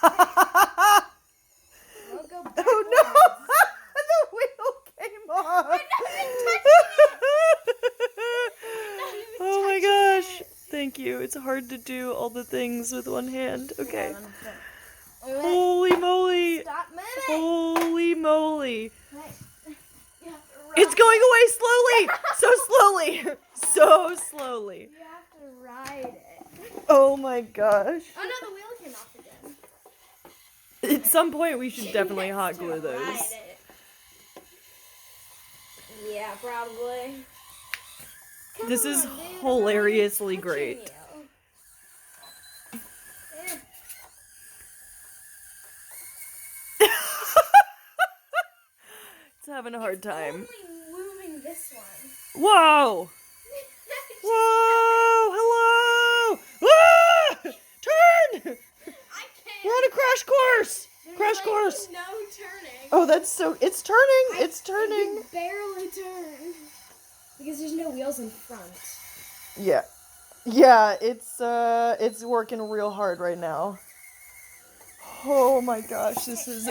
Go backwards. Oh no! The wheel came off. I'm not even touching it. Oh my gosh. Thank you. It's hard to do all the things with one hand. Okay. Holy moly. Stop moving. Holy moly. Right. It's going away slowly. So slowly. So slowly. You have to ride it. Oh my gosh. Oh no, the wheel came off again. At some point we should definitely hot glue those. Ride it. Yeah, probably. This is Come on, dude, hilariously I'm great. touching you. Eh. It's having a hard time. Only moving this one. Whoa! Whoa! Hello! Ah! Turn! I can't. We're on a crash course! There's Crash like course! No turning. Oh, that's so... It's turning! It's I turning! can barely turn. Because there's no wheels in front. Yeah. Yeah, it's working real hard right now. Oh my gosh, this is...